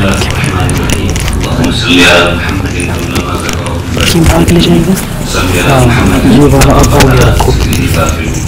الله الرحمن الرحيم اللهم صل على محمد كما ذكر كيف معاك اللي جايبه؟ صل على محمد جيبه على أبو يعقوب الكافرون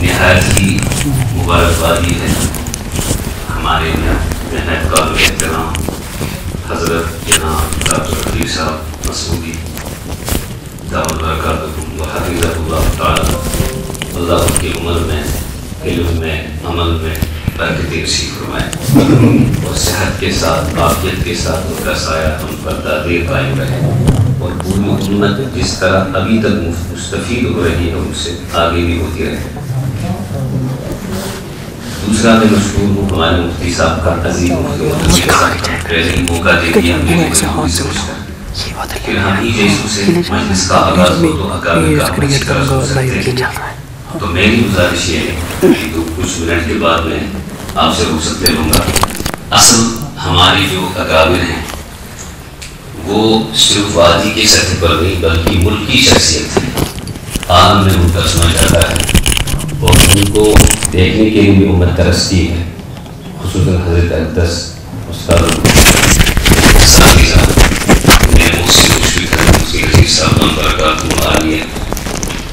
نہایت ہی مبارکبادی ہے ہمارے محنت کا احترام حضرت جناب ڈاکٹر خلیل صاحب مسعودی دعوت برکاتہ حفظہ اللہ تعالی اللہ ان کی عمر میں علم میں عمل میں برکت نصیب فرمائے اور صحت کے ساتھ عافیت کے ساتھ ان کا سایہ ہم پر دیر قائم رہے اور پوری امت جس طرح ابھی تک مستفید ہو رہی ہے ان سے آگے بھی ہوتی رہے. دوسرا میں مشہور ہوں ہمارے مفتی صاحب کا عظیم موقع دے دیا پھر ہم ہی جیسوں سے مجلس کا آغاز ہو تو اکابر کا اچھی طرح ہو سکتے ہیں. تو میری گزارش یہ ہے کہ کچھ منٹ کے بعد میں آپ سے رخصت لے لوں گا. اصل ہماری جو اکابر ہیں وہ صرف وادی کی سطح پر نہیں بلکہ ملکی شخصیت ہے. عالم میں ان کا سنا جاتا ہے اور ان کو دیکھنے کے لیے بھی امت ترستی ہے. خصوصاً حضرت اقدس استاد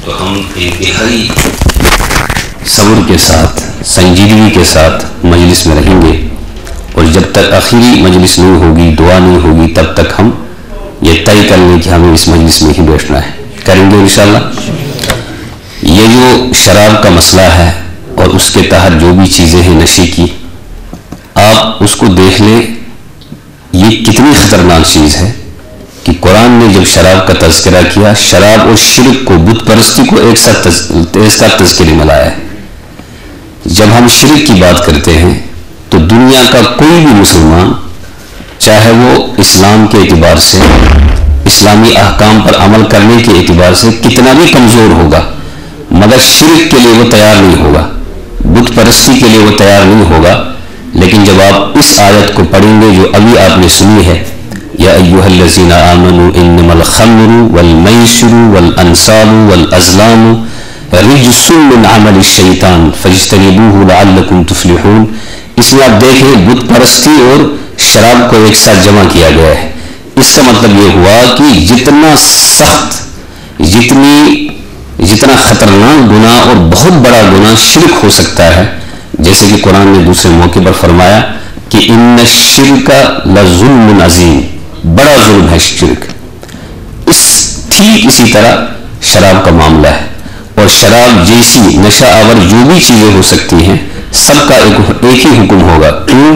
تو ہم انتہائی صبر کے ساتھ سنجیدگی کے ساتھ مجلس میں رہیں گے اور جب تک آخری مجلس نہیں ہوگی دعا نہیں ہوگی تب تک ہم یہ طے کر لیں کہ ہمیں اس مجلس میں ہی بیٹھنا ہے. کریں گے انشاءاللہ. یہ جو شراب کا مسئلہ ہے اور اس کے تحت جو بھی چیزیں ہیں نشے کی آپ اس کو دیکھ لیں یہ کتنی خطرناک چیز ہے کہ قرآن نے جب شراب کا تذکرہ کیا شراب اور شرک کو بت پرستی کو ایک ساتھ تذکرے میں لایا ہے. جب ہم شرک کی بات کرتے ہیں تو دنیا کا کوئی بھی مسلمان چاہے وہ اسلام کے اعتبار سے اسلامی احکام پر عمل کرنے کے اعتبار سے کتنا بھی کمزور ہوگا مگر شرک کے لیے وہ تیار نہیں ہوگا بت پرستی کے لیے وہ تیار نہیں ہوگا. لیکن جب آپ اس آیت کو پڑھیں گے جو ابھی آپ نے سنی ہے یا ایھا الذین آمنوا انما الخمر والمیسر والانصاب والازلام رجس من عمل الشیطان فاجتنبوه لعلکم تفلحون. اس میں آپ دیکھیں بت پرستی اور شراب کو ایک ساتھ جمع کیا گیا ہے. اس کا مطلب یہ ہوا کہ جتنا سخت جتنا خطرناک گناہ اور بہت بڑا گناہ شرک ہو سکتا ہے جیسے کہ قرآن نے دوسرے موقع پر فرمایا کہ ان الشرک لظلم عظیم بڑا ظلم ہے شرک. ٹھیک اسی طرح شراب کا معاملہ ہے اور شراب جیسی نشہ آور جو بھی چیزیں ہو سکتی ہیں سب کا ایک ہی حکم ہوگا. کیوں؟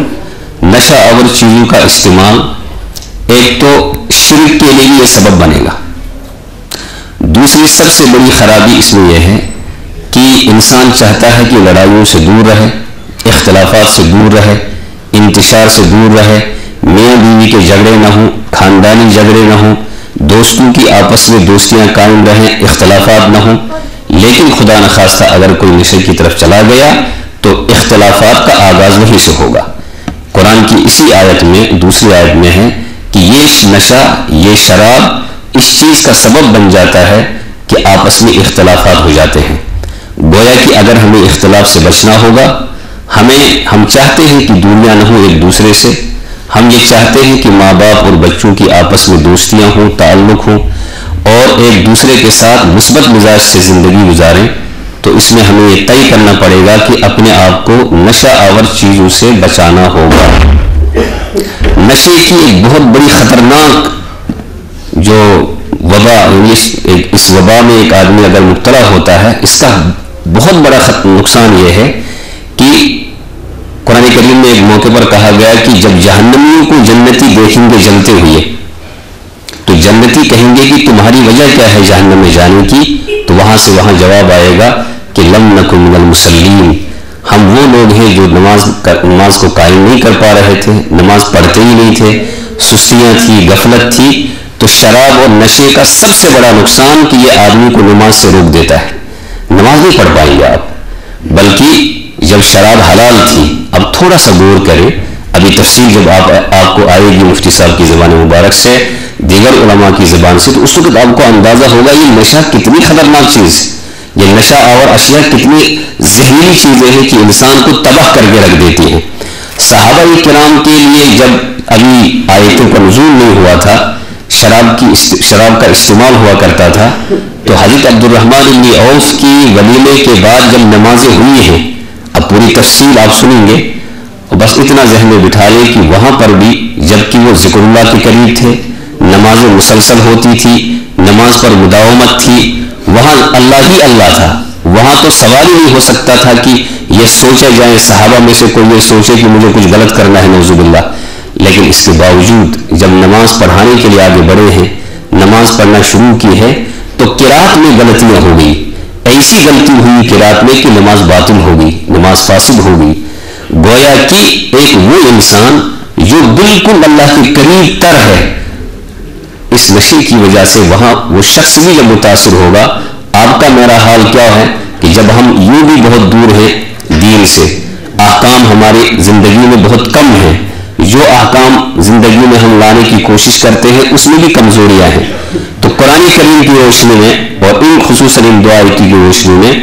نشہ آور چیزوں کا استعمال ایک تو شرک کے لیے یہ سبب بنے گا. دوسری سب سے بڑی خرابی اس میں یہ ہے کہ انسان چاہتا ہے کہ لڑائیوں سے دور رہے اختلافات سے دور رہے انتشار سے دور رہے میاں بیوی کے جھگڑے نہ ہوں خاندانی جھگڑے نہ ہوں دوستوں کی آپس میں دوستیاں قائم رہیں اختلافات نہ ہوں. لیکن خدا نخواستہ اگر کوئی نشے کی طرف چلا گیا تو اختلافات کا آغاز وہیں سے ہوگا. قرآن کی اسی آیت میں دوسری آیت میں ہے کہ یہ نشہ یہ شراب اس چیز کا سبب بن جاتا ہے کہ آپس میں اختلافات ہو جاتے ہیں. گویا کہ اگر ہمیں اختلاف سے بچنا ہوگا ہم چاہتے ہیں کہ دنیا نہ ہو ایک دوسرے سے. ہم یہ چاہتے ہیں کہ ماں باپ اور بچوں کی آپس میں دوستیاں ہوں تعلق ہوں اور ایک دوسرے کے ساتھ مثبت مزاج سے زندگی گزاریں. تو اس میں ہمیں یہ طے کرنا پڑے گا کہ اپنے آپ کو نشہ آور چیزوں سے بچانا ہوگا. نشے کی ایک بہت بڑی خطرناک جو وبا اس وبا میں ایک آدمی اگر مبتلا ہوتا ہے اس کا بہت بڑا نقصان یہ ہے کہ قرآن کریم میں ایک موقع پر کہا گیا کہ جب جہنمیوں کو جنتی دیکھیں گے جلتے ہوئے تو جنتی کہیں گے کہ تمہاری وجہ کیا ہے جہنم میں جانے کی. تو وہاں سے وہاں جواب آئے گا کہ لم نکن من المصلین ہم وہ لوگ ہیں جو نماز کو قائم نہیں کر پا رہے تھے نماز پڑھتے ہی نہیں تھے سستیاں تھی غفلت تھی. تو شراب اور نشے کا سب سے بڑا نقصان کہ یہ آدمی کو نماز سے روک دیتا ہے. نماز نہیں پڑھ پائیں گے آپ. بلکہ جب شراب حلال تھی اب تھوڑا سا غور کریں ابھی تفصیل جب آپ کو آئے گی مفتی صاحب کی زبان مبارک سے دیگر علماء کی زبان سے تو اس وقت آپ کو اندازہ ہوگا یہ نشہ کتنی خطرناک چیز یہ نشہ اور اشیاء کتنی زہریلی چیزیں ہیں کہ انسان کو تباہ کر کے رکھ دیتی ہیں. صحابہ کرام کے لیے جب ابھی آیتوں کا نزول نہیں ہوا تھا، شراب کا استعمال ہوا کرتا تھا، تو حضرت عبد الرحمن بن عوف کی ولیمے کے بعد جب نمازیں ہوئی ہیں، اب پوری تفصیل آپ سنیں گے، بس اتنا ذہن میں بٹھا لیں کہ وہاں پر بھی جبکہ وہ ذکر اللہ کے قریب تھے، نمازیں مسلسل ہوتی تھی، نماز پر مداومت تھی، وہاں اللہ ہی اللہ تھا، وہاں تو سوال ہی نہیں ہو سکتا تھا کہ یہ سوچا جائے صحابہ میں سے کوئی یہ سوچے کہ مجھے کچھ غلط کرنا ہے نعوذ باللہ. لیکن اس کے باوجود جب نماز پڑھانے کے لیے آگے بڑھے ہیں، نماز پڑھنا شروع کی ہے، تو قرات میں غلطیاں ہو گئی، ایسی غلطی ہوئی قرات میں کہ نماز باطل ہو گئی، نماز فاسد ہو گئی. گویا کہ ایک وہ انسان جو بالکل اللہ کے قریب تر ہے، اس نشے کی وجہ سے وہاں وہ شخص بھی جب متاثر ہوگا. آپ کا میرا حال کیا ہے کہ جب ہم یوں بھی بہت دور ہیں دین سے، احکام ہماری زندگی میں بہت کم ہیں، جو احکام زندگی میں ہم لانے کی کوشش کرتے ہیں اس میں بھی کمزوریاں ہیں. تو قرآن کریم کی روشنی میں اور ان خصوصاً ان دو آیتوں کی روشنی میں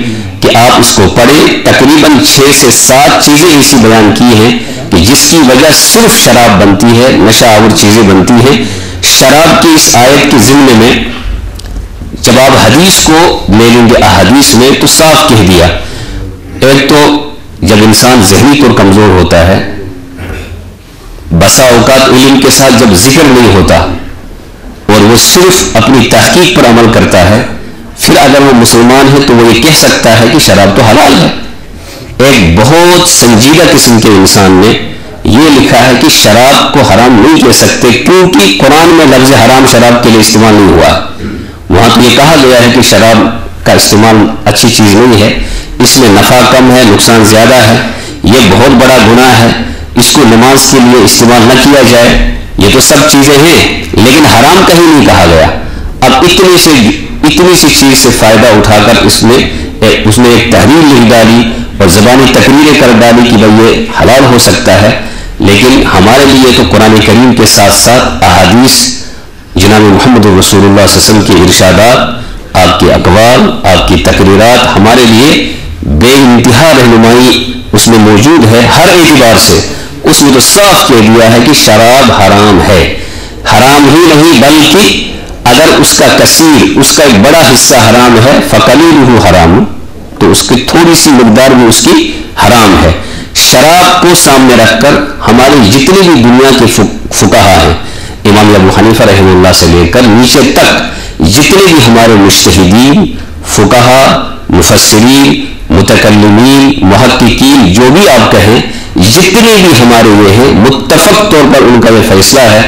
کہ آپ اس کو پڑھیں، تقریباً 6 سے 7 چیزیں ایسی بیان کی ہیں کہ جس کی وجہ صرف شراب بنتی ہے، نشہ آور چیزیں بنتی ہیں. شراب کی اس آیت کے ضمن میں جب آپ حدیث کو لے لیں گے، احادیث میں تو صاف کہہ دیا. ایک تو جب انسان ذہنی طور کمزور ہوتا ہے، بسا اوقات علم کے ساتھ جب ذکر نہیں ہوتا اور وہ صرف اپنی تحقیق پر عمل کرتا ہے، پھر اگر وہ مسلمان ہے تو وہ یہ کہہ سکتا ہے کہ شراب تو حلال ہے. ایک بہت سنجیدہ قسم کے انسان نے یہ لکھا ہے کہ شراب کو حرام نہیں کہہ سکتے کیونکہ قرآن میں لفظ حرام شراب کے لیے استعمال نہیں ہوا. وہاں تو یہ کہا گیا ہے کہ شراب کا استعمال اچھی چیز نہیں ہے، اس میں نفع کم ہے، نقصان زیادہ ہے، یہ بہت بڑا گناہ ہے، اس کو نماز کے لیے استعمال نہ کیا جائے. یہ تو سب چیزیں ہیں لیکن حرام کہیں نہیں کہا گیا. اب اتنی سی چیز سے فائدہ اٹھا کر اس نے ایک تحریر لکھ ڈالی اور زبانی تقریریں کر ڈالی کہ بھئی یہ حلال ہو سکتا ہے. لیکن ہمارے لیے تو قرآن کریم کے ساتھ ساتھ احادیث جناب محمد رسول اللہ صلی اللہ علیہ وسلم کے ارشادات، آپ کے اقوال، آپ کی تقریرات ہمارے لیے بے انتہا رہنمائی اس میں موجود ہے ہر اعتبار سے. اس میں تو صاف کہہ دیا ہے کہ شراب حرام ہے. حرام ہی نہیں بلکہ اگر اس کا کثیر، اس کا ایک بڑا حصہ حرام ہے، فقلیلہ حرام، تو اس کی تھوڑی سی مقدار بھی اس کی حرام ہے. شراب کو سامنے رکھ کر ہمارے جتنے بھی دنیا کے فقہا ہیں، امام ابو حنیفہ رحمہ اللہ سے لے کر نیچے تک جتنے بھی ہمارے مجتہدین، فقہا، مفسرین، متکلمین، محققین، جو بھی آپ کہیں، جتنے بھی ہمارے یہ ہیں، متفق طور پر ان کا یہ فیصلہ ہے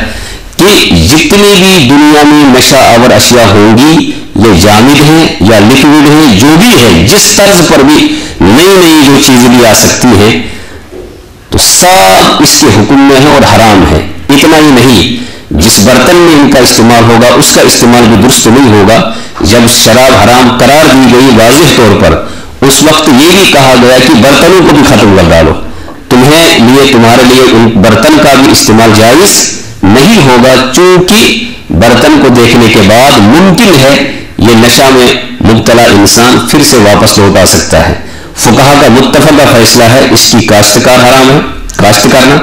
کہ جتنی بھی دنیا میں نشہ آور اشیاء ہوں گی، یہ جامد ہیں یا لکوڈ ہیں، جو بھی ہے، جس طرز پر بھی نئی جو چیزیں بھی آ سکتی ہیں، تو سب اس کے حکم میں ہے اور حرام ہے. اتنا ہی نہیں، جس برتن میں ان کا استعمال ہوگا اس کا استعمال بھی درست نہیں ہوگا. جب شراب حرام قرار دی گئی واضح طور پر، اس وقت یہ بھی کہا گیا کہ برتنوں کو بھی ختم کر ڈالو، تمہارے لیے ان برتن کا بھی استعمال جائز نہیں ہوگا، چونکہ برتن کو دیکھنے کے بعد ممکن ہے یہ نشہ میں مبتلا انسان پھر سے واپس لوٹ آ سکتا ہے. فقہا کا متفقہ فیصلہ ہے اس کی کاشت کرنا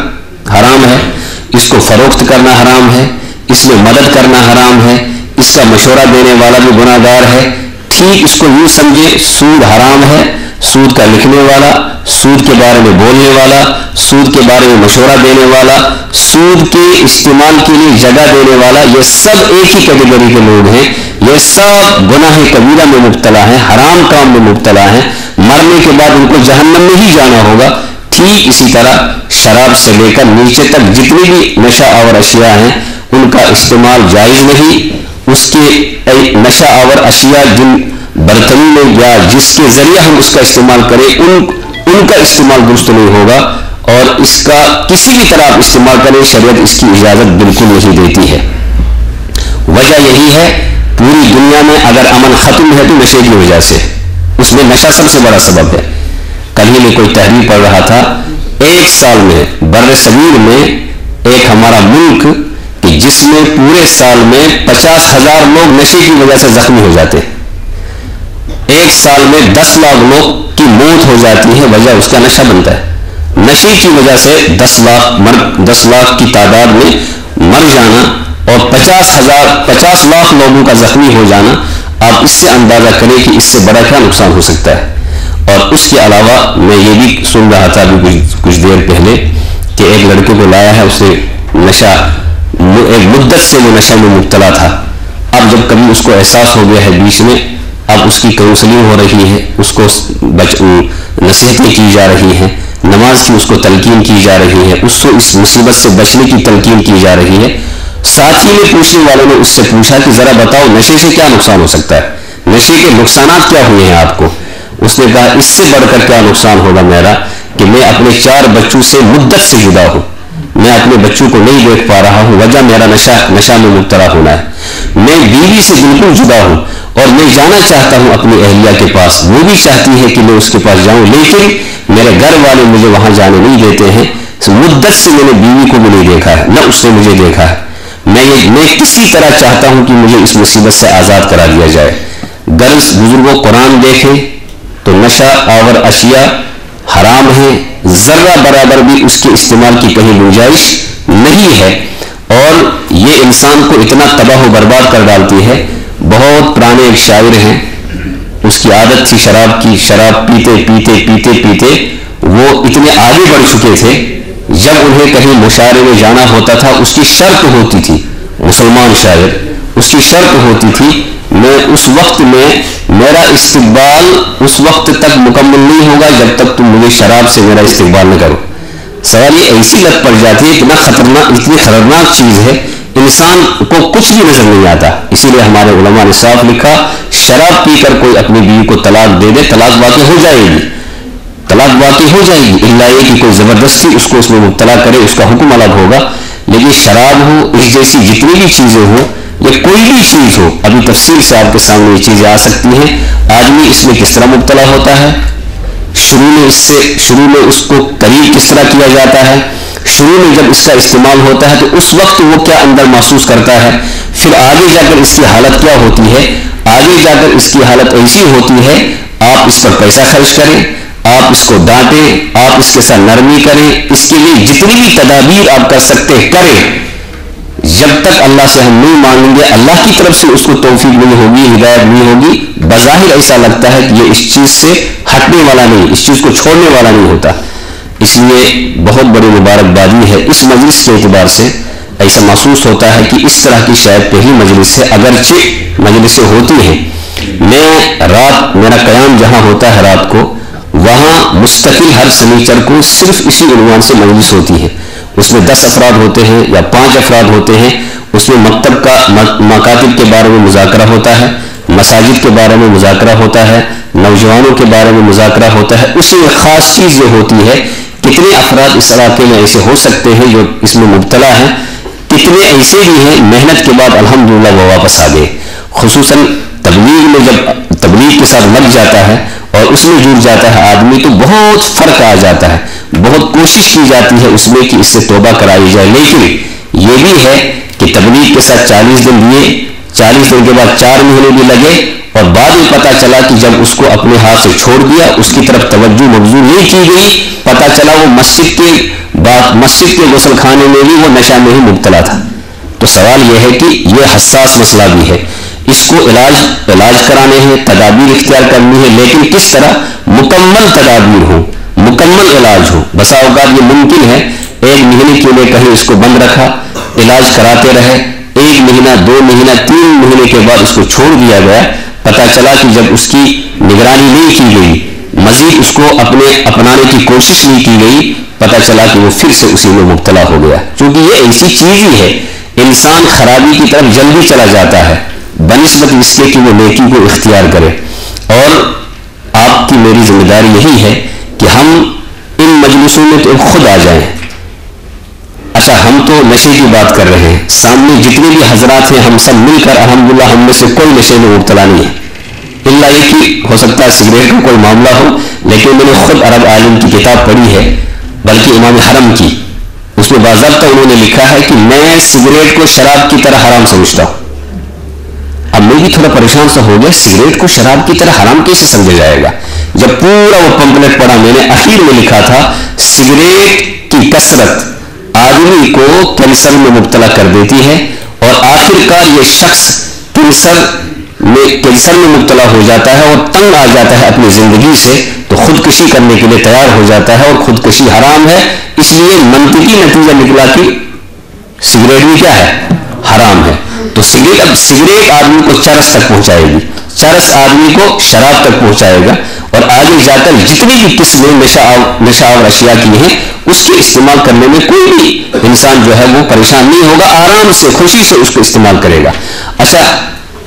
حرام ہے، اس کو فروخت کرنا حرام ہے، اس میں مدد کرنا حرام ہے، اس کا مشورہ دینے والا بھی گناہ گار ہے. ٹھیک اس کو یوں سمجھے، سود حرام ہے، سود کا لکھنے والا، سود کے بارے میں بولنے والا، سود کے بارے میں مشورہ دینے والا، سود کے استعمال کے لیے جگہ دینے والا، یہ سب ایک ہی کیٹیگری کے لوگ ہیں. یہ سب گناہ کبیرہ میں مبتلا ہیں، حرام کام میں مبتلا ہیں، مرنے کے بعد ان کو جہنم میں ہی جانا ہوگا. ٹھیک اسی طرح شراب سے لے کر نیچے تک جتنی بھی نشہ آور اشیاء ہیں ان کا استعمال جائز نہیں. اس کے نشہ آور اشیاء جن برتنوں میں یا جس کے ذریعے ہم اس کا استعمال کریں ان کا استعمال درست نہیں ہوگا، اور اس کا کسی بھی طرح آپ استعمال کریں شریعت اس کی اجازت بالکل نہیں دیتی ہے. وجہ یہی ہے، پوری دنیا میں اگر امن ختم ہے تو نشے کی وجہ سے، اس میں نشہ سب سے بڑا سبب ہے. کل ہی میں کوئی تحریر پڑھ رہا تھا، 1 سال میں بر صغیر میں ایک ہمارا ملک کہ جس میں پورے سال میں 50,000 لوگ نشے کی وجہ سے زخمی ہو جاتے، 1 سال میں 10 لاکھ لوگ کی موت ہو جاتی ہے، وجہ اس کا نشہ بنتا ہے. نشے کی وجہ سے 10 لاکھ کی تعداد میں مر جانا اور 50 لاکھ لوگوں کا زخمی ہو جانا، آپ اس سے اندازہ کریں کہ اس سے بڑا کیا نقصان ہو سکتا ہے۔ اور اس کے علاوہ میں یہ بھی سن رہا تھا ابھی کچھ دیر پہلے کہ ایک لڑکے کو لایا ہے، اسے نشہ، ایک مدت سے وہ نشے میں مبتلا تھا، اب جب کبھی اس کو احساس ہو گیا ہے بیچ میں، اب اس کی کاؤنسلنگ ہو رہی ہے، اس کو نصیحتیں کی جا رہی ہیں، نماز کی اس کو تلقین کی جا رہی ہے، اس کو اس مصیبت سے بچنے کی تلقین کی جا رہی ہے۔ ساتھی میں پوچھنے والوں نے اس سے پوچھا کہ ذرا بتاؤ نشے سے کیا نقصان ہو سکتا ہے، نشے کے نقصانات کیا ہوئے ہیں آپ کو؟ اس نے کہا اس سے بڑھ کر کیا نقصان ہوگا میرا کہ میں اپنے 4 بچوں سے مدت سے جدا ہوں، میں اپنے بچوں کو نہیں دیکھ پا رہا ہوں، وجہ میرا نشہ میں مبتلا ہونا ہے، میں بیوی سے بالکل جدا ہوں اور میں جانا چاہتا ہوں اپنی اہلیہ کے پاس، وہ بھی چاہتی ہے کہ میں اس کے پاس جاؤں، لیکن میرے گھر والے مجھے وہاں جانے نہیں دیتے ہیں، مدت سے میں نے بیوی کو بھی نہیں دیکھا ہے، نہ اس نے مجھے دیکھا ہے، میں کسی طرح چاہتا ہوں کہ مجھے اس مصیبت سے آزاد کرا دیا جائے۔ غرض بزرگوں قرآن دیکھیں تو نشہ آور اشیاء حرام ہے، ذرہ برابر بھی اس کے استعمال کی کہیں گنجائش نہیں ہے، اور یہ انسان کو اتنا تباہ و برباد کر ڈالتی ہے۔ بہت پرانے ایک شاعر ہیں، اس کی عادت تھی شراب کی، شراب پیتے پیتے پیتے پیتے وہ اتنے آگے بڑھ چکے تھے، جب انہیں کہیں مشاعرے میں جانا ہوتا تھا اس کی شرط ہوتی تھی، مسلمان شاعر، اس کی شرط ہوتی تھی میں اس وقت میں میرا استقبال اس وقت تک مکمل نہیں ہوگا جب تک تم مجھے شراب سے میرا استقبال نہ کرو۔ سوال یہ ایسی لت پڑ جاتی ہے، اتنی خطرناک چیز ہے، انسان کو کچھ بھی نظر نہیں آتا۔ اسی لیے ہمارے علماء نے صاف لکھا شراب پی کر کوئی اپنی بیوی کو طلاق دے دے، طلاق واقع ہو جائے گی، طلاق واقع ہو جائے گی، الا یہ کہ کوئی زبردستی اس کو اس میں مبتلا کرے، اس کا حکم الگ ہوگا۔ لیکن شراب ہو، اس جیسی جتنی بھی چیزیں ہوں یا کوئی بھی چیز ہو، ابھی تفصیل سے آپ کے سامنے یہ چیزیں آ سکتی ہیں۔ آدمی اس میں کس طرح مبتلا ہوتا ہے، شروع میں اس کو قریب کس طرح کیا جاتا ہے، شروع میں جب اس کا استعمال ہوتا ہے تو اس وقت وہ کیا اندر محسوس کرتا ہے، پھر آگے جا کر اس کی حالت کیا ہوتی ہے، آگے جا کر اس کی حالت ایسی ہوتی ہے آپ اس پر پیسہ خرچ کریں، آپ اس کو ڈانٹیں، آپ اس کے ساتھ نرمی کریں، اس کے لیے جتنی بھی تدابیر آپ کر سکتے کریں، جب تک اللہ سے ہم نہیں مانگیں گے، اللہ کی طرف سے اس کو توفیق نہیں ہوگی، ہدایت نہیں ہوگی، بظاہر ایسا لگتا ہے کہ یہ اس چیز سے ہٹنے والا نہیں، اس چیز کو چھوڑنے والا نہیں ہوتا۔ اس لیے بہت بڑی مبارکبادی ہے، اس مجلس کے اعتبار سے ایسا محسوس ہوتا ہے کہ اس طرح کی شاید پہلی مجلس ہے، اگرچہ مجلسیں ہوتی ہیں، میرا قیام جہاں ہوتا ہے رات کو، وہاں مستقل ہر سنیچر کو صرف اسی عنوان سے مجلس ہوتی ہے، اس میں 10 افراد ہوتے ہیں یا 5 افراد ہوتے ہیں، اس میں مکتب کا مکاتب کے بارے میں مذاکرہ ہوتا ہے، مساجد کے بارے میں مذاکرہ ہوتا ہے، نوجوانوں کے بارے میں مذاکرہ ہوتا ہے۔ اس میں خاص چیز یہ ہوتی ہے کتنے افراد اس علاقے میں ایسے ہو سکتے ہیں جو اس میں مبتلا ہیں، کتنے ایسے بھی ہیں محنت کے بعد الحمدللہ وہ واپس آ گئے۔ خصوصاً تبلیغ میں جب تبلیغ کے ساتھ لگ جاتا ہے اور اس میں جڑ جاتا ہے آدمی تو بہت فرق آ جاتا ہے، بہت کوشش کی جاتی ہے اس میں کہ اس سے توبہ کرائی جائے، لیکن یہ بھی ہے کہ تبلیغ کے ساتھ 40 دن دیے، 40 دن کے بعد 4 مہینے بھی لگے، اور بعد میں پتا چلا کہ جب اس کو اپنے ہاتھ سے چھوڑ دیا، اس کی طرف توجہ مبذول نہیں کی گئی، پتا چلا وہ مسجد کے غسل خانے میں بھی وہ نشہ میں ہی مبتلا تھا۔ تو سوال یہ ہے کہ یہ حساس مسئلہ بھی ہے، اس کو علاج کرانے ہیں، تدابیر اختیار کرنی ہے، لیکن کس طرح مکمل تدابیر ہو، مکمل علاج ہو۔ بسا اوقات یہ ممکن ہے 1 مہینے کے لیے کہیں اس کو بند رکھا، علاج کراتے رہے، 1 مہینہ 2 مہینہ 3 مہینے کے بعد اس کو چھوڑ دیا گیا، پتا چلا کہ جب اس کی نگرانی نہیں کی گئی، مزید اس کو اپنانے کی کوشش نہیں کی گئی، پتا چلا کہ وہ پھر سے اسی میں مبتلا ہو گیا۔ کیونکہ یہ ایسی چیز ہی ہے، انسان خرابی کی طرف جلدی چلا جاتا ہے بنسبت اس کے کہ وہ نیکی کو اختیار کرے۔ اور آپ کی میری ذمہ داری یہی ہے کہ ہم ان مجلسوں میں تو خود آ جائیں۔ اچھا، ہم تو نشے کی بات کر رہے ہیں، سامنے جتنے بھی حضرات ہیں ہم سب مل کر الحمدللہ ہم میں سے کوئی نشے میں مبتلا نہیں ہے، الا یہ کہ ہو سکتا ہے سگریٹ کا کوئی معاملہ ہو، لیکن میں نے خود عرب عالم کی کتاب پڑھی ہے، بلکہ امام حرم کی، اس میں باضابطہ انہوں نے لکھا ہے کہ میں سگریٹ کو شراب کی طرح حرام سمجھتا ہوں۔ اب میں بھی تھوڑا پریشان سا ہو گیا، سگریٹ کو شراب کی طرح حرام کیسے سمجھا جائے گا؟ جب پورا وہ پمپلیٹ پڑھا میں نے، اخیر میں لکھا تھا سگریٹ کی کثرت آدمی کو کینسر میں مبتلا کر دیتی ہے، اور آخر کار یہ شخص کینسر میں مبتلا ہو جاتا ہے اور تنگ آ جاتا ہے اپنی زندگی سے، تو خودکشی کرنے کے لیے تیار ہو جاتا ہے، اور خودکشی حرام ہے۔ اس لیے منطقی نتیجہ نکلا کہ سگریٹ بھی کیا ہے؟ حرام ہے۔ تو سگریٹ آدمی کو چرس تک پہنچائے گی، چرس آدمی کو شراب تک پہنچائے گا، اور آگے جا کر جتنی بھی قسمیں نشہ آور اشیاء کی ہیں اس کے استعمال کرنے میں کوئی بھی انسان جو ہے وہ پریشان نہیں ہوگا، آرام سے خوشی سے اس کو استعمال کرے گا۔ اچھا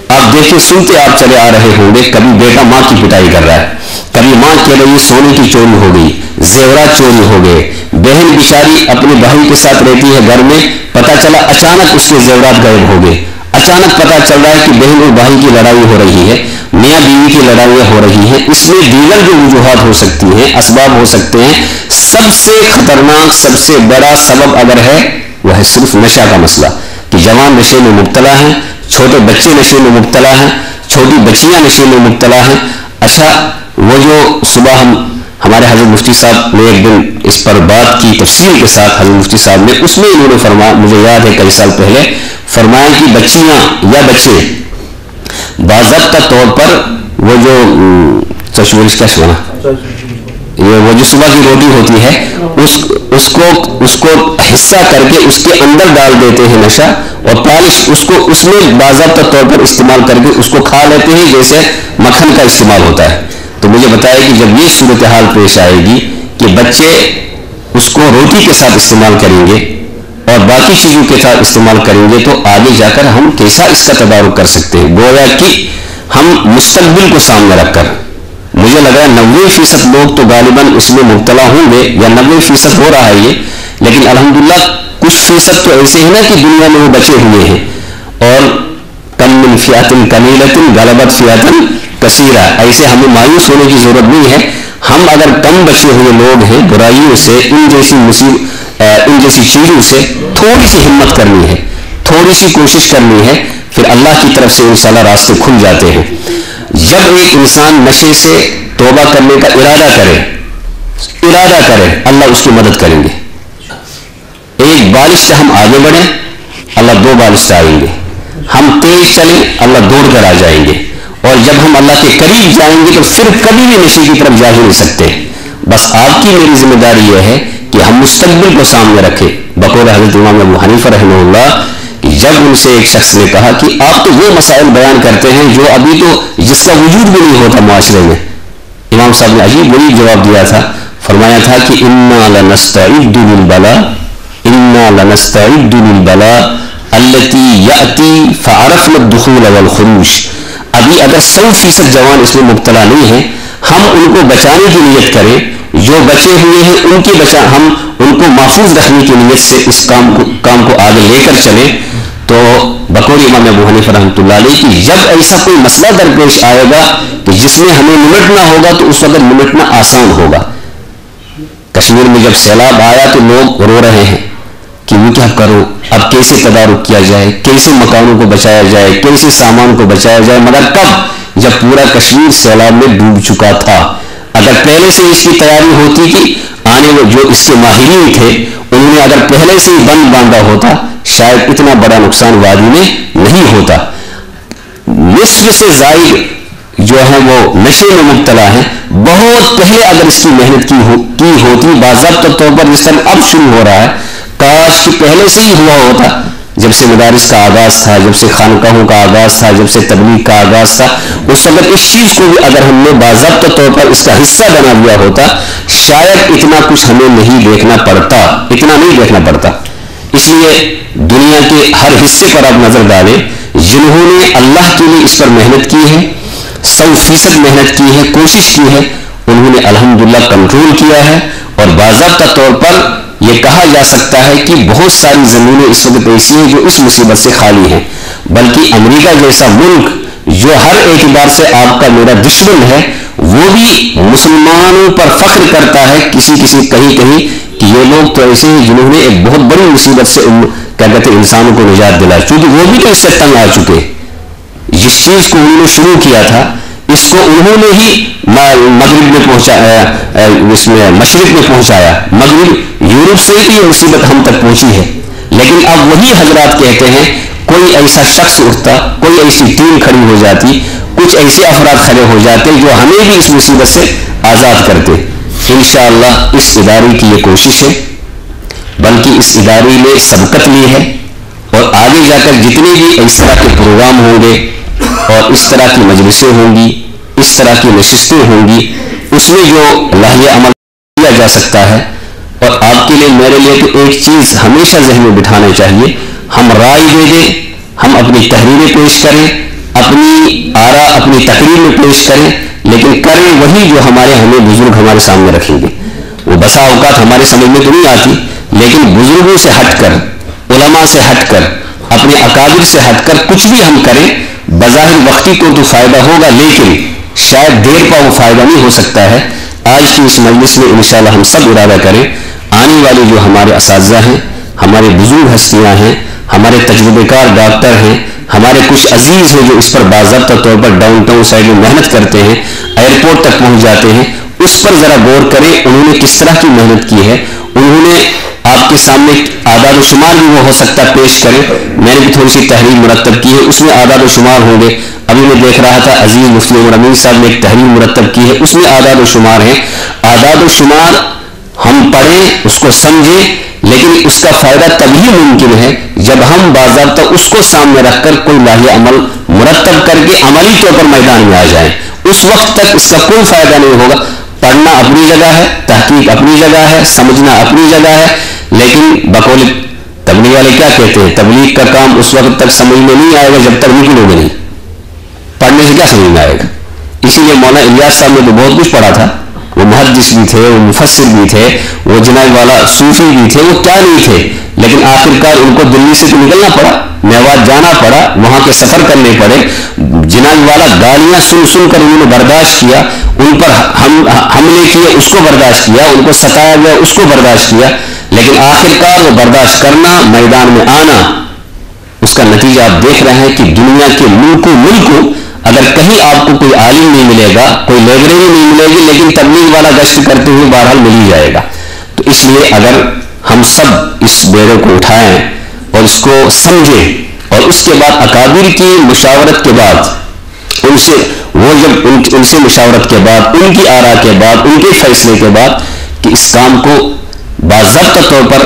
آپ دیکھیں، سنتے آپ چلے آ رہے ہوں گے، کبھی بیٹا ماں کی پٹائی کر رہا ہے، کبھی ماں کہہ رہی ہے سونے کی چوری ہو گئی، زیورات چوری ہو گئے، بہن بیچاری اپنے بھائی کے ساتھ رہتی ہے گھر میں، پتہ چلا اچانک اس کے زیورات غائب ہو گئے، اچانک پتہ چل رہا ہے کہ بہن اور بھائی کی لڑائی ہو رہی ہے، میاں بیوی کی لڑائیاں ہو رہی ہیں۔ اس میں دیگر جو وجوہات ہو سکتی ہیں، اسباب ہو سکتے ہیں، سب سے خطرناک، سب سے بڑا سبب اگر ہے وہ ہے صرف نشہ کا مسئلہ، کہ جوان نشے میں مبتلا ہیں، چھوٹے بچے نشے میں مبتلا ہیں، چھوٹی بچیاں نشے میں مبتلا ہیں۔ اچھا وہ جو صبح ہمارے حضرت مفتی صاحب نے ایک دن اس پر بات کی تفصیل کے ساتھ، حضرت مفتی صاحب نے، اس میں انہوں نے فرمایا، مجھے یاد ہے کئی سال پہلے فرمایا کہ بچیاں یا بچے باضابطہ طور پر وہ جو چشورش کا شمانا یہ وہ جو صبح کی روٹی ہوتی ہے اس کو حصہ کر کے اس کے اندر ڈال دیتے ہیں نشہ، اور پالش اس میں باضابطہ طور پر استعمال کر کے اس کو کھا لیتے ہیں جیسے مکھن کا استعمال ہوتا ہے۔ تو مجھے بتایا کہ جب یہ صورتحال پیش آئے گی کہ بچے اس کو روٹی کے ساتھ استعمال کریں گے اور باقی چیزوں کے ساتھ استعمال کریں گے، تو آگے جا کر ہم کیسا اس کا تدارک کر سکتے ہیں؟ گویا کہ ہم مستقبل کو سامنے رکھ کر، مجھے لگ رہا ہے 90% لوگ تو غالباً اس میں مبتلا ہوں گے، یا 90% ہو رہا ہے یہ، لیکن الحمدللہ کچھ فیصد تو ایسے ہیں نا کہ دنیا میں وہ بچے ہوئے ہیں، اور کم من فئۃ قلیلۃ غلبت فئۃ کثیرہ، ایسے ہمیں مایوس ہونے کی ضرورت نہیں ہے۔ ہم اگر کم بچے ہوئے لوگ ہیں، برائیوں سے، ان جیسی چیزوں سے تھوڑی سی ہمت کرنی ہے، تھوڑی سی کوشش کرنی ہے، پھر اللہ کی طرف سے انشاءاللہ راستے کھل جاتے ہیں۔ جب ایک انسان نشے سے توبہ کرنے کا ارادہ کرے اللہ اس کی مدد کریں گے۔ ایک بالش سے ہم آگے بڑھیں، اللہ 2 بالش سے آئیں گے، ہم تیز چلیں، اللہ دوڑ کر آ جائیں گے، اور جب ہم اللہ کے قریب جائیں گے تو پھر کبھی بھی نشے کی طرف جا ہی نہیں سکتے۔ بس آپ کی میری ذمہ داری یہ ہے کہ ہم مستقبل کو سامنے رکھیں۔ بقول حضرت امام ابو حنیفہ رحمہ اللہ، جب ان سے ایک شخص نے کہا کہ آپ تو وہ مسائل بیان کرتے ہیں جو ابھی تو جس کا وجود بھی نہیں ہوتا معاشرے میں، امام صاحب نے عجیب غریب جواب دیا تھا، فرمایا تھا کہ انا لنستعد للبلاء التي يأتي فعرفنا الدخول والخروج۔ ابھی اگر 100% جوان اس میں مبتلا نہیں ہیں، ہم ان کو بچانے کی نیت کریں، جو بچے ہوئے ہیں ہم ان کو محفوظ رکھنے کی نیت سے اس کام کو آگے لے کر چلیں، تو بقول امام ابو حنیفہ رحمۃ اللہ علیہ کہ جب ایسا کوئی مسئلہ درپیش آئے گا کہ جس میں ہمیں نمٹنا ہوگا تو اس وقت نمٹنا آسان ہوگا۔ کشمیر میں جب سیلاب آیا تو لوگ رو رہے ہیں کہ وہ کیا کرو، اب کیسے تدارک کیا جائے، کیسے مکانوں کو بچایا جائے، کیسے سامان کو بچایا جائے، مگر کب؟ جب پورا کشمیر سیلاب میں ڈوب چکا تھا۔ اگر پہلے سے اس کی تیاری ہوتی کہ آنے وہ جو اس کے ماہرین تھے انہوں نے اگر پہلے سے ہی بند باندھا ہوتا، شاید اتنا بڑا نقصان وادی میں نہیں ہوتا۔ نصف سے زائد جو ہیں وہ نشے میں مبتلا ہیں، بہت پہلے اگر اس کی محنت کی ہوتی باضابطہ طور پر، جس طرح اب شروع ہو رہا ہے، کاش کہ پہلے سے ہی ہوا ہوتا، جب سے مدارس کا آغاز تھا، جب سے خانقاہوں کا آغاز تھا، جب سے تبلیغ کا آغاز تھا، اس وقت اس چیز کو بھی اگر ہم نے باضابطہ طور پر اس کا حصہ بنا دیا ہوتا، شاید اتنا کچھ ہمیں نہیں دیکھنا پڑتا۔ اس لیے دنیا کے ہر حصے پر آپ نظر ڈالیں، جنہوں نے اللہ کے لیے اس پر محنت کی ہے، 100% محنت کی ہے، کوشش کی ہے، انہوں نے الحمدللہ کنٹرول کیا ہے، اور باضابطہ طور پر یہ کہا جا سکتا ہے کہ بہت ساری زمینیں اس وقت ایسی ہیں جو اس مصیبت سے خالی ہیں، بلکہ امریکہ جیسا ملک جو ہر اعتبار سے آپ کا میرا دشمن ہے، وہ بھی مسلمانوں پر فخر کرتا ہے کہیں کہ یہ لوگ تو ایسے ہیں جنہوں نے ایک بہت بڑی مصیبت سے انسانوں کو نجات دلا، چونکہ وہ بھی تو اس سے تنگ آ چکے۔ جس چیز کو انہوں نے شروع کیا تھا اس کو انہوں نے ہی مغرب میں پہنچایا، اس میں مشرق میں پہنچایا، مغرب یورپ سے ہی یہ مصیبت ہم تک پہنچی ہے۔ لیکن اب وہی حضرات کہتے ہیں کوئی ایسا شخص اٹھتا، کوئی ایسی ٹیم کھڑی ہو جاتی، کچھ ایسے افراد کھڑے ہو جاتے جو ہمیں بھی اس مصیبت سے آزاد کرتے۔ انشاءاللہ اس ادارے کی یہ کوشش ہے، بلکہ اس ادارے نے سبقت لی ہے، اور آگے جا کر جتنے بھی اس طرح کے پروگرام ہوں گے اور اس طرح کی مجلسیں ہوں گی، اس طرح کی نشستیں ہوں گی، اس میں جو لائحہ عمل کیا جا سکتا ہے۔ اور آپ کے لیے میرے لیے تو ایک چیز ہمیشہ ذہن میں بٹھانا چاہیے، ہم رائے دے دیں، ہم اپنی تحریریں پیش کریں، اپنی آراء اپنی تقریر میں پیش کریں، لیکن کریں وہی جو ہمیں بزرگ ہمارے سامنے رکھیں گے۔ وہ بسا اوقات ہمارے سمجھ میں تو نہیں آتی، لیکن بزرگوں سے ہٹ کر، علماء سے ہٹ کر، اپنے اکابر سے ہٹ کر کچھ بھی ہم کریں، بظاہر وقتی کو تو فائدہ ہوگا، لیکن شاید دیر پا وہ فائدہ نہیں ہو سکتا ہے۔ آج کی اس مجلس میں انشاءاللہ ہم سب ارادہ کریں، آنے والے جو ہمارے اساتذہ ہیں، ہمارے بزرگ ہستیاں ہیں، ہمارے تجربے کار ڈاکٹر ہیں، ہمارے کچھ عزیز ہیں جو اس پر باضابطہ طور پر ڈاؤن ٹاؤن سائڈ میں محنت کرتے ہیں، ایئرپورٹ تک پہنچ جاتے ہیں، اس پر ذرا غور کریں انہوں نے کس طرح کی محنت کی ہے۔ انہوں نے آپ کے سامنے اعداد و شمار بھی وہ ہو سکتا ہے پیش کریں، میں نے بھی تھوڑی سی تحریر مرتب کی ہے، اس میں اعداد و شمار ہوں گے۔ ابھی میں دیکھ رہا تھا عزیز مفتی عمر امین صاحب نے ایک تحریر مرتب کی ہے، اس میں اعداد و شمار ہیں۔ اعداد و شمار ہم پڑھیں، اس کو سمجھیں، لیکن اس کا فائدہ تبھی ممکن ہے جب ہم باضابطہ اس کو سامنے رکھ کر کوئی لائحہ عمل مرتب کر کے عملی طور پر میدان میں آ جائیں۔ اس وقت تک اس کا کوئی فائدہ نہیں ہوگا۔ پڑھنا اپنی جگہ ہے، تحقیق اپنی جگہ ہے، سمجھنا اپنی جگہ ہے، لیکن بقول تبلیغ والے کیا کہتے ہیں، تبلیغ کا کام اس وقت تک سمجھ میں نہیں آئے گا جب تک نکلو گے نہیں۔ پڑھنے سے کیا سمجھ میں آئے گا؟ اسی لیے مولانا الیاس صاحب نے تو بہت کچھ پڑھا تھا، وہ محدث بھی تھے، وہ مفسر بھی تھے، وہ جناب والا صوفی بھی تھے، وہ کیا نہیں تھے، لیکن آخرکار ان کو دلی سے تو نکلنا پڑا، میوات جانا پڑا، وہاں کے سفر کرنے پڑے، جناب والا گالیاں سن سن کر انہوں نے برداشت کیا، ان پر حملے کیے اس کو برداشت کیا، ان کو ستایا گیا اس کو برداشت کیا، لیکن آخرکار وہ برداشت کرنا، میدان میں آنا، اس کا نتیجہ آپ دیکھ رہے ہیں کہ دنیا کے ملکوں اگر کہیں آپ کو کوئی عالم نہیں ملے گا، کوئی لائبریری نہیں ملے گی، لیکن تبلیغ والا گشت کرتے ہوئے بہرحال مل ہی جائے گا۔ تو اس لیے اگر ہم سب اس بیڑے کو اٹھائیں اور اس کو سمجھیں، اور اس کے بعد اکابر کی مشاورت کے بعد ان سے مشاورت کے بعد، ان کی آراء کے بعد، ان کے فیصلے کے بعد کہ اس کام کو باضابطہ طور پر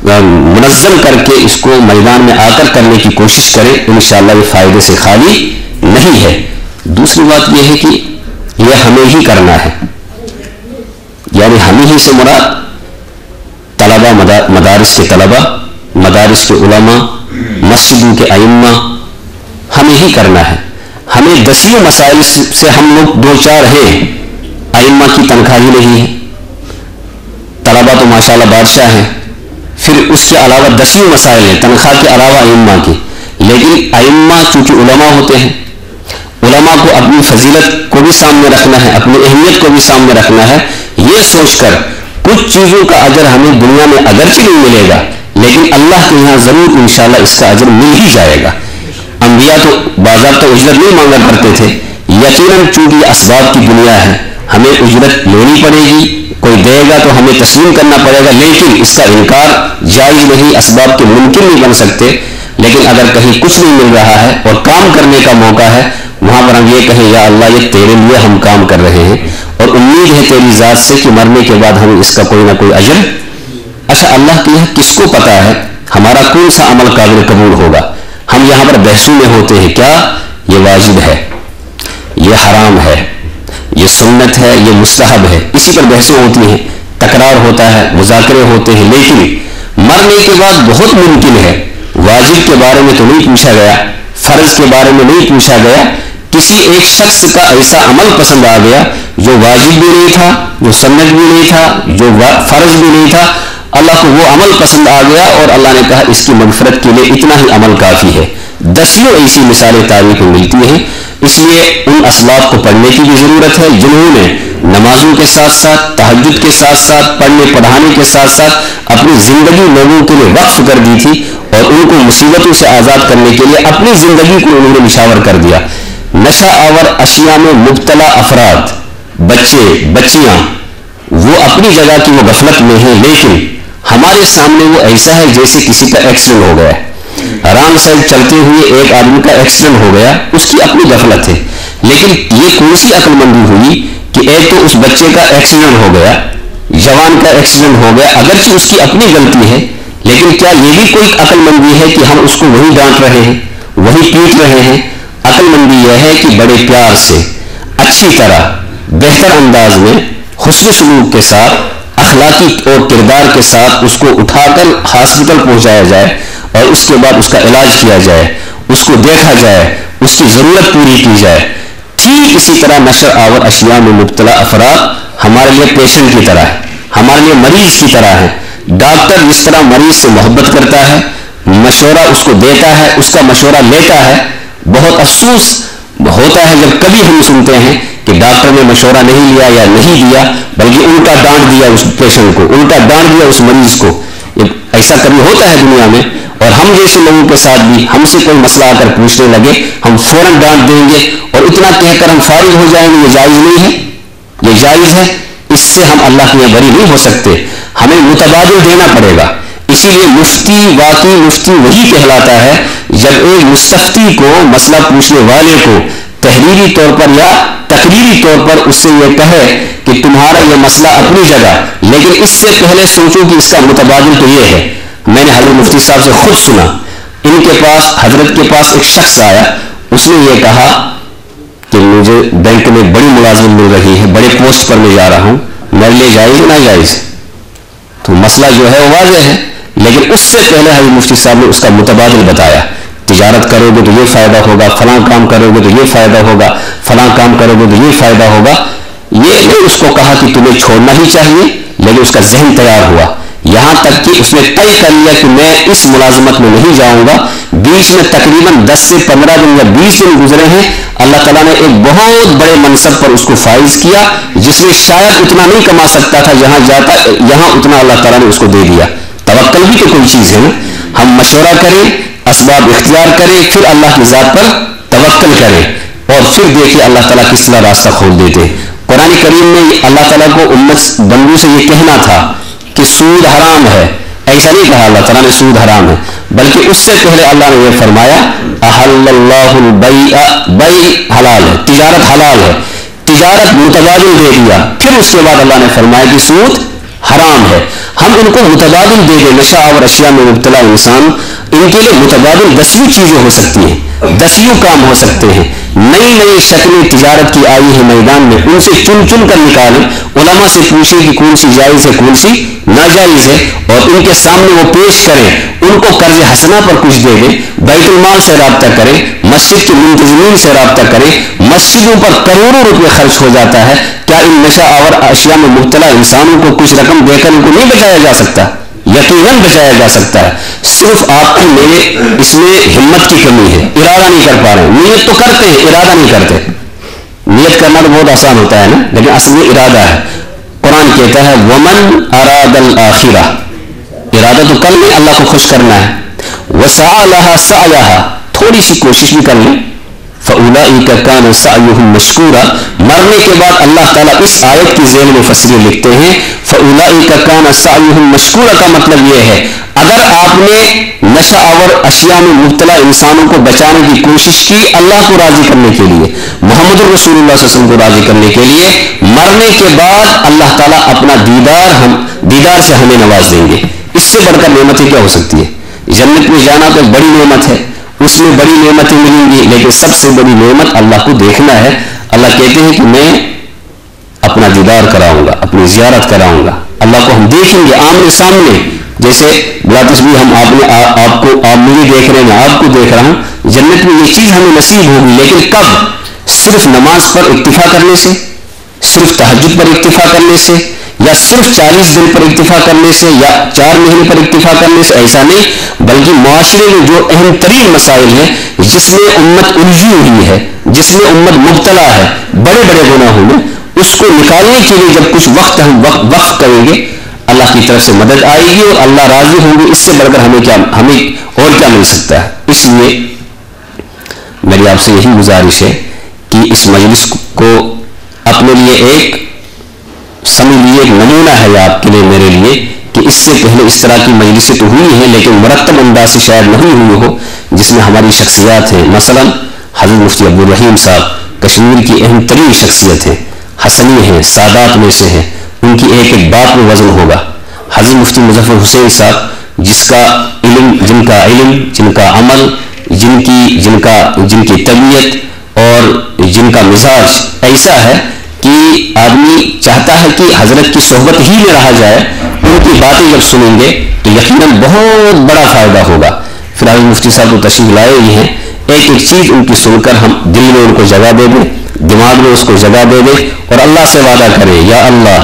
منظم کر کے اس کو میدان میں آ کر کرنے کی کوشش کریں، انشاءاللہ یہ فائدے سے خالی نہیں ہے۔ دوسری بات یہ ہے کہ یہ ہمیں ہی کرنا ہے، یعنی ہمیں ہی سے مراد طلبہ، مدارس کے طلبہ، مدارس کے علماء، مسجدوں کے ائمہ، ہمیں ہی کرنا ہے۔ ہمیں دسیوں مسائل سے ہم لوگ دو چار ہیں، ائمہ کی تنخواہ ہی نہیں ہے، طلبہ تو ماشاءاللہ بادشاہ ہیں، پھر اس کے علاوہ دسیوں مسائل ہیں تنخواہ کے علاوہ ائمہ کی، لیکن ائمہ چونکہ علماء ہوتے ہیں، علماء کو اپنی فضیلت کو بھی سامنے رکھنا ہے، اپنی اہمیت کو بھی سامنے رکھنا ہے، یہ سوچ کر کچھ چیزوں کا اجر ہمیں دنیا میں اگرچہ نہیں ملے گا، لیکن اللہ کے یہاں ضرور انشاءاللہ اس کا اجر مل ہی جائے گا۔ انبیاء تو باضابطہ اجرت نہیں مانگا کرتے تھے، یقیناً چونکہ یہ اسباب کی دنیا ہے، ہمیں اجرت لینی پڑے گی، کوئی دے گا تو ہمیں تسلیم کرنا پڑے گا، لیکن اس کا انکار جائز نہیں، اسباب کے ممکن نہیں بن سکتے۔ لیکن اگر کہیں کچھ نہیں مل رہا ہے اور کام کرنے کا موقع ہے، وہاں پر ہم یہ کہیں یا اللہ یہ تیرے لیے ہم کام کر رہے ہیں اور امید ہے تیری ذات سے کہ مرنے کے بعد ہمیں اس کا کوئی نہ کوئی اجر۔ اچھا اللہ کی کس کو پتا ہے ہمارا کون سا عمل قابل قبول ہوگا؟ ہم یہاں پر بحثوں میں ہوتے ہیں، کیا یہ واجب ہے، یہ حرام ہے، یہ سنت ہے، یہ مستحب ہے، اسی پر بحثیں ہوتی ہیں، تکرار ہوتا ہے، مذاکرے ہوتے ہیں، لیکن مرنے کے بعد بہت ممکن ہے، واجب کے بارے میں تو نہیں پوچھا گیا، فرض کے بارے میں نہیں پوچھا گیا، کسی ایک شخص کا ایسا عمل پسند آ گیا جو واجب بھی نہیں تھا، جو سنت بھی نہیں تھا، جو فرض بھی نہیں تھا، اللہ کو وہ عمل پسند آ گیا اور اللہ نے کہا اس کی مغفرت کے لیے اتنا ہی عمل کافی ہے۔ دسیوں ایسی مثالیں تاریخ میں ملتی ہیں، اس لیے ان اسباب کو پڑھنے کی بھی ضرورت ہے جنہوں نے نمازوں کے ساتھ ساتھ، تہجد کے ساتھ ساتھ، پڑھنے پڑھانے کے ساتھ ساتھ اپنی زندگی لوگوں کے لیے وقف کر دی تھی اور ان کو مصیبتوں سے آزاد کرنے کے لیے اپنی زندگی کو انہوں نے نشاور کر دیا۔ نشہ آور اشیاء میں مبتلا افراد، بچے بچیاں، وہ اپنی جگہ کی وہ غفلت میں ہیں، لیکن ہمارے سامنے وہ ایسا ہے جیسے کسی کا ایکسیڈنٹ ہو گیا، رانگ سائڈ چلتے ہوئے ایک آدمی کا ایکسیڈنٹ ہو گیا، اس کی اپنی غفلت ہے، لیکن یہ کون سی عقل مندی ہوئی کہ ایک تو اس بچے کا ایکسیڈنٹ ہو گیا، جوان کا ایکسیڈنٹ ہو گیا، اگرچہ اس کی اپنی غلطی ہے، لیکن کیا یہ بھی کوئی عقل مندی ہے کہ ہم اس کو وہی ڈانٹ رہے ہیں، وہی پیٹ رہے ہیں؟ عقل مندی یہ ہے کہ بڑے پیار سے، اچھی طرح، بہتر انداز میں، حسن سلوک کے ساتھ، اخلاقی اور کردار کے ساتھ اس کو اٹھا کر ہاسپٹل پہنچایا جائے اور اس کے بعد اس کا علاج کیا جائے، اس کو دیکھا جائے، اس کی ضرورت پوری کی جائے۔ ٹھیک اسی طرح نشہ آور اشیاء میں مبتلا افراد ہمارے لیے پیشنٹ کی طرح ہے، ہمارے لیے مریض کی طرح ہے۔ ڈاکٹر جس طرح مریض سے محبت کرتا ہے، مشورہ اس کو دیتا ہے، اس کا مشورہ لیتا ہے، بہت افسوس ہوتا ہے جب کبھی ہم سنتے ہیں کہ ڈاکٹر نے مشورہ نہیں لیا یا نہیں دیا، بلکہ الٹا ڈانٹ دیا اس پیشنٹ کو، الٹا ڈانٹ دیا اس مریض کو۔ ایسا کبھی ہوتا ہے دنیا میں، اور ہم جیسے لوگوں کے ساتھ بھی ہم سے کوئی مسئلہ آ کر پوچھنے لگے ہم فوراً ڈانٹ دیں گے اور اتنا کہہ کر ہم فارغ ہو جائیں گے۔ یہ جائز نہیں ہے، یہ جائز ہے، اس سے ہم اللہ کے یہاں بری نہیں ہو سکتے، ہمیں متبادل دینا پڑے گا۔ اسی لیے مفتی واقعی مفتی وہی کہلاتا ہے جب ایک مستفتی کو، مسئلہ پوچھنے والے کو تحریری طور پر یا تقریری طور پر اس سے یہ کہے کہ تمہارا یہ مسئلہ اپنی جگہ، لیکن اس سے پہلے سوچو کہ اس کا متبادل تو یہ ہے۔ میں نے حضرت مفتی صاحب سے خود سنا، ان کے پاس، حضرت کے پاس ایک شخص آیا، اس نے یہ کہا کہ مجھے بینک میں بڑی ملازمت مل رہی ہے، بڑے پوسٹ پر میں جا رہا ہوں، میرے لیے جائز ہے ناجائز؟ تو مسئلہ جو ہے وہ واضح ہے، لیکن اس سے پہلے حضرت مفتی صاحب نے اس کا متبادل بتایا۔ تجارت کرو گے تو یہ فائدہ ہوگا، فلاں کام کرو گے تو یہ فائدہ ہوگا، فلاں کام کرو گے تو یہ فائدہ ہوگا۔ یہ نہیں اس کو کہا کہ تمہیں چھوڑنا ہی چاہیے، لیکن اس کا ذہن تیار ہوا، یہاں تک کہ اس نے طے کر لیا کہ میں اس ملازمت میں نہیں جاؤں گا۔ بیچ میں تقریباً 10 سے 15 دن یا 20 دن گزرے ہیں، اللہ تعالیٰ نے ایک بہت بڑے منصب پر اس کو فائز کیا، جس میں شاید اتنا نہیں کما سکتا تھا جہاں جاتا، یہاں اتنا اللہ تعالیٰ نے اس کو دے دیا۔ توکل بھی تو کوئی چیز ہے نا، ہم مشورہ کریں، اسباب اختیار کریں، پھر اللہ کی ذات پر توکل کریں اور پھر دیکھیں اللہ تعالیٰ کس طرح راستہ کھول دیتے۔ قرآن کریم میں اللہ تعالیٰ کو امت بندوں سے یہ کہنا تھا کہ سود حرام ہے، ایسا نہیں کہا اللہ تعالیٰ نے سود حرام ہے، بلکہ اس سے پہلے اللہ نے یہ فرمایا احل اللہ البیع، بیع حلال ہے، تجارت حلال ہے، تجارت متبادل دے دیا، پھر اس کے بعد اللہ نے فرمایا کہ سود حرام ہے۔ ہم ان کو متبادل دے دیں، نشہ اور اشیاء میں مبتلا انسان، ان کے لیے متبادل 10ویں چیزیں ہو سکتی ہیں، 10 کام ہو سکتے ہیں، نئی نئی شکلیں تجارت کی آئی ہے میدان میں، ان سے چن چن کر نکالیں، علماء سے پوچھیں کہ کون سی جائز ہے کون سی ناجائز ہے، اور ان کے سامنے وہ پیش کریں، ان کو قرض حسنہ پر کچھ دے دیں، بیت المال سے رابطہ کریں، مسجد کے منتظمین سے رابطہ کریں، مسجدوں پر کروڑوں روپے خرچ ہو جاتا ہے، کیا ان نشہ آور اشیاء میں مبتلا انسانوں کو کچھ رقم دے کر ان کو نہیں بچایا جا سکتا؟ یقیناً بچایا جا سکتا ہے، صرف آپ کی میرے اس میں ہمت کی کمی ہے، ارادہ نہیں کر پا رہے ہیں۔ نیت تو کرتے ہیں، ارادہ نہیں کرتے۔ نیت کرنا تو بہت آسان ہوتا ہے نا، لیکن اصل میں ارادہ ہے۔ قرآن کہتا ہے ومن اراد الآخرہ، ارادہ تو کل میں اللہ کو خوش کرنا ہے، وسعى لها سعيها، تھوڑی سی کوشش بھی کر لیں، فَأُولَئِكَ كَانَ سَعْيُهُمْ مَشْكُورًا۔ مرنے کے بعد اللہ تعالیٰ اس آیت کی ذیل مفسرین لکھتے ہیں فَأُولَئِكَ كَانَ سَعْيُهُمْ مَشْكُورًا کا مطلب یہ ہے اگر آپ نے نشہ آور اشیاء میں مبتلا انسانوں کو بچانے کی کوشش کی اللہ کو راضی کرنے کے لیے، محمد رسول اللہ صلی اللہ علیہ وسلم کو راضی کرنے کے لیے، مرنے کے بعد اللہ تعالیٰ اپنا دیدار سے ہمیں نواز دیں گے۔ اس سے بڑھ کر نعمتیں کیا ہو سکتی ہے؟ جنت میں جانا تو بڑی نعمت ہے، اس میں بڑی نعمتیں ملیں گی، لیکن سب سے بڑی نعمت اللہ کو دیکھنا ہے۔ اللہ کہتے ہیں کہ میں اپنا دیدار کراؤں گا، اپنی زیارت کراؤں گا، اللہ کو ہم دیکھیں گے آمنے سامنے، جیسے بلا تشبیہ ہم آپ مجھے دیکھ رہے ہیں، آپ کو دیکھ رہا ہوں۔ جنت میں یہ چیز ہمیں نصیب ہوگی، لیکن کب؟ صرف نماز پر اکتفا کرنے سے، صرف تہجد پر اکتفا کرنے سے، یا صرف 40 دن پر اکتفا کرنے سے، یا 4 مہینے پر اکتفا کرنے سے، ایسا نہیں، بلکہ معاشرے میں جو اہم ترین مسائل ہیں جس میں امت الجھی ہوئی ہے، جس میں امت مبتلا ہے بڑے بڑے گناہوں میں، اس کو نکالنے کے لیے جب کچھ وقت ہم وقف کریں گے اللہ کی طرف سے مدد آئے گی اور اللہ راضی ہوں گے۔ اس سے بڑھ کر ہمیں اور کیا مل سکتا ہے؟ اس لیے میری آپ سے یہی گزارش ہے اس مجلس کو اپنے لیے ایک سمجھ لیے نمونہ ہے آپ کے لیے میرے لیے کہ اس سے پہلے اس طرح کی مجلسیں تو ہوئی ہیں لیکن مرتب انداز سے شاید نہیں ہوئی ہو جس میں ہماری شخصیات ہیں. مثلا حضرت مفتی عبدالرحیم صاحب کشمیر کی اہم ترین شخصیت ہیں, حسنی ہیں, سادات میں سے ہیں, ان کی ایک ایک بات میں وزن ہوگا. حضرت مفتی مظفر حسین صاحب جن کا علم, جن کا عمل, جن کی طبیعت اور جن کا مزاج ایسا ہے کہ آدمی چاہتا ہے کہ حضرت کی صحبت ہی میں رہا جائے. ان کی باتیں جب سنیں گے تو یقیناً بہت بڑا فائدہ ہوگا. فی الحال مفتی صاحب تو تشریف لائے ہی ہیں, ایک ایک چیز ان کی سن کر ہم دل میں ان کو جگہ دے دیں, دماغ میں اس کو جگہ دے دیں اور اللہ سے وعدہ کریں یا اللہ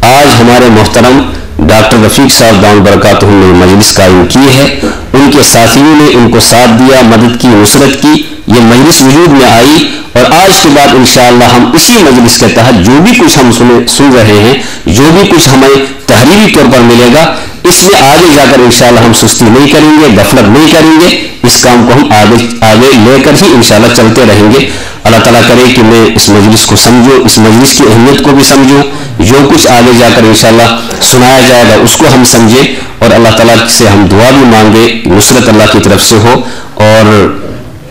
آج ہمارے محترم ڈاکٹر رفیق صاحب دامت برکاتہ نے مجلس قائم کی ہے, ان کے ساتھیوں نے ان کو ساتھ دیا, مدد کی, نصرت کی, یہ مجلس وجود میں آئی اور آج کے بعد انشاءاللہ ہم اسی مجلس کے تحت جو بھی کچھ ہم سن رہے ہیں, جو بھی کچھ ہمیں تحریری طور پر ملے گا, اس میں آگے جا کر انشاءاللہ ہم سستی نہیں کریں گے, غفلت نہیں کریں گے, اس کام کو ہم آگے لے کر ہی انشاءاللہ چلتے رہیں گے. اللہ تعالیٰ کرے کہ میں اس مجلس کو سمجھوں, اس مجلس کی اہمیت کو بھی سمجھوں, جو کچھ آگے جا کر انشاءاللہ سنایا جائے گا اس کو ہم سمجھیں اور اللہ تعالیٰ سے ہم دعا بھی مانگے, نصرت اللہ کی طرف سے ہو اور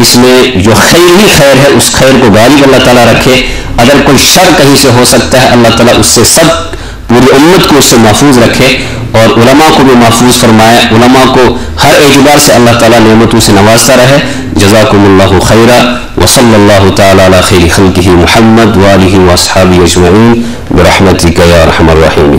اس میں جو خیر ہی خیر ہے اس خیر کو غالب اللہ تعالیٰ رکھے. اگر کوئی شر کہیں سے ہو سکتا ہے اللہ تعالیٰ اس سے سب پوری امت کو اس سے محفوظ رکھے اور علماء کو بھی محفوظ فرمائے, علماء کو ہر اعتبار سے اللہ تعالیٰ نعمتوں سے نوازتا رہے. جزاکم اللہ خیرا وصلی اللہ تعالی علی خیر خلقہ محمد وآلہ واصحابہ اجمعین برحمتک یا ارحم الراحمین.